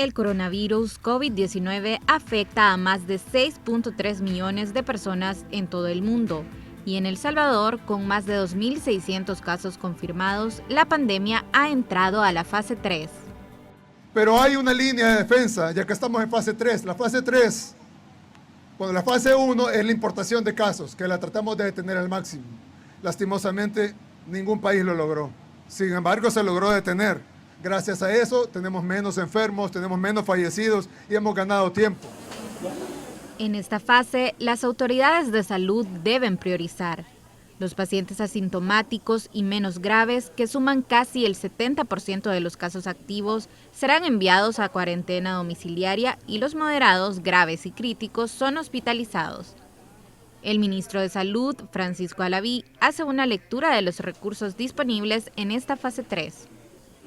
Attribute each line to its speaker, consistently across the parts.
Speaker 1: El coronavirus COVID-19 afecta a más de 6.3 millones de personas en todo el mundo y en El Salvador, con más de 2.600 casos confirmados, la pandemia ha entrado a la fase 3.
Speaker 2: Pero hay una línea de defensa, ya que estamos en fase 3. La fase 3, cuando la fase 1 es la importación de casos, que la tratamos de detener al máximo. Lastimosamente, ningún país lo logró. Sin embargo, se logró detener. Gracias a eso, tenemos menos enfermos, tenemos menos fallecidos y hemos ganado tiempo.
Speaker 1: En esta fase, las autoridades de salud deben priorizar los pacientes asintomáticos y menos graves, que suman casi el 70% de los casos activos, serán enviados a cuarentena domiciliaria y los moderados, graves y críticos son hospitalizados. El ministro de Salud, Francisco Alaví, hace una lectura de los recursos disponibles en esta fase 3.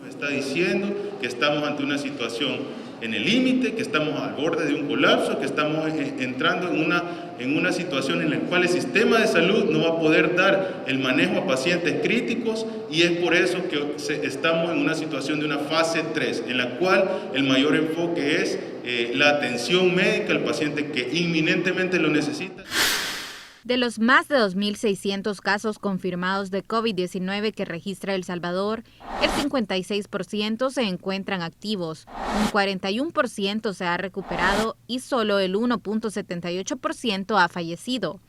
Speaker 3: Está diciendo que estamos ante una situación en el límite, que estamos al borde de un colapso, que estamos entrando en una situación en la cual el sistema de salud no va a poder dar el manejo a pacientes críticos, y es por eso que estamos en una situación de una fase 3, en la cual el mayor enfoque es la atención médica al paciente que inminentemente lo necesita.
Speaker 1: De los más de 2.600 casos confirmados de COVID-19 que registra El Salvador, el 56% se encuentran activos, un 41% se ha recuperado y solo el 1.78% ha fallecido,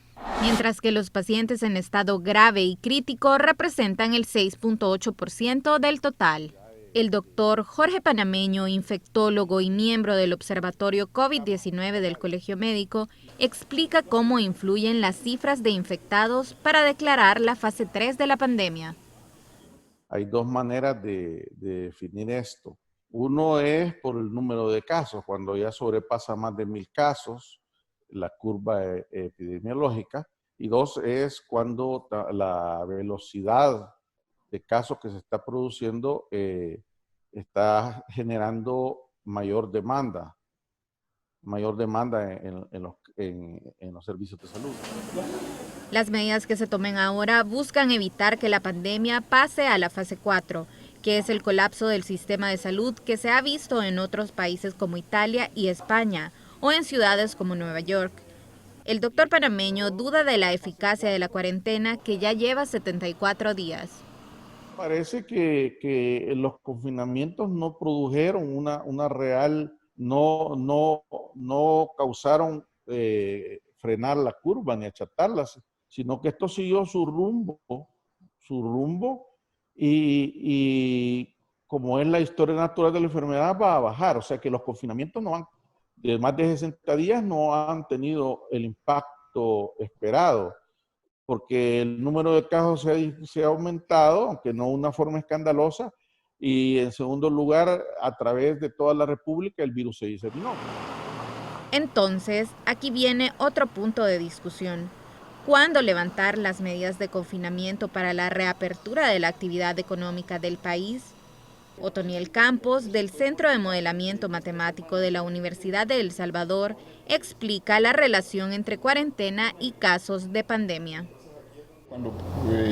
Speaker 1: mientras que los pacientes en estado grave y crítico representan el 6.8% del total. El doctor Jorge Panameño, infectólogo y miembro del Observatorio COVID-19 del Colegio Médico, explica cómo influyen las cifras de infectados para declarar la fase 3 de la pandemia.
Speaker 4: Hay dos maneras de definir esto. Uno es por el número de casos. Cuando ya sobrepasa más de 1.000 casos, la curva epidemiológica. Y dos es cuando la velocidad de casos que se está produciendo está generando mayor demanda en los servicios de salud.
Speaker 1: Las medidas que se tomen ahora buscan evitar que la pandemia pase a la fase 4, que es el colapso del sistema de salud que se ha visto en otros países como Italia y España, o en ciudades como Nueva York. El doctor Panameño duda de la eficacia de la cuarentena, que ya lleva 74 días.
Speaker 4: Parece que los confinamientos no produjeron una real, no causaron frenar la curva ni achatarla, sino que esto siguió su rumbo y como es la historia natural de la enfermedad, va a bajar. O sea que los confinamientos de más de 60 días no han tenido el impacto esperado, porque el número de casos se ha aumentado, aunque no de una forma escandalosa, y en segundo lugar, a través de toda la República, el virus se diseminó.
Speaker 1: Entonces, aquí viene otro punto de discusión. ¿Cuándo levantar las medidas de confinamiento para la reapertura de la actividad económica del país? Otoniel Campos, del Centro de Modelamiento Matemático de la Universidad de El Salvador, explica la relación entre cuarentena y casos de pandemia.
Speaker 5: Cuando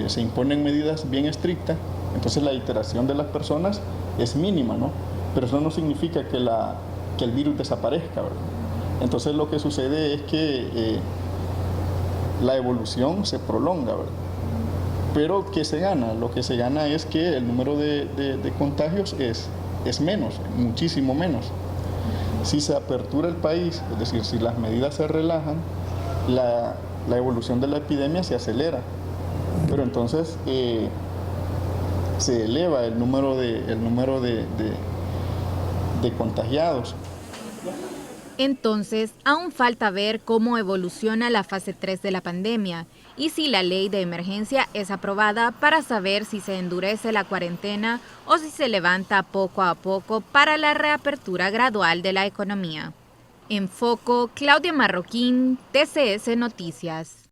Speaker 5: se imponen medidas bien estrictas, entonces la iteración de las personas es mínima, ¿no? Pero eso no significa que el virus desaparezca, ¿verdad? Entonces lo que sucede es que la evolución se prolonga, ¿verdad? Pero ¿qué se gana? Lo que se gana es que el número de contagios es menos, muchísimo menos. Si se apertura el país, es decir, si las medidas se relajan, la evolución de la epidemia se acelera. Pero entonces se eleva el número de contagiados.
Speaker 1: Entonces, aún falta ver cómo evoluciona la fase 3 de la pandemia y si la ley de emergencia es aprobada, para saber si se endurece la cuarentena o si se levanta poco a poco para la reapertura gradual de la economía. En Foco, Claudia Marroquín, TCS Noticias.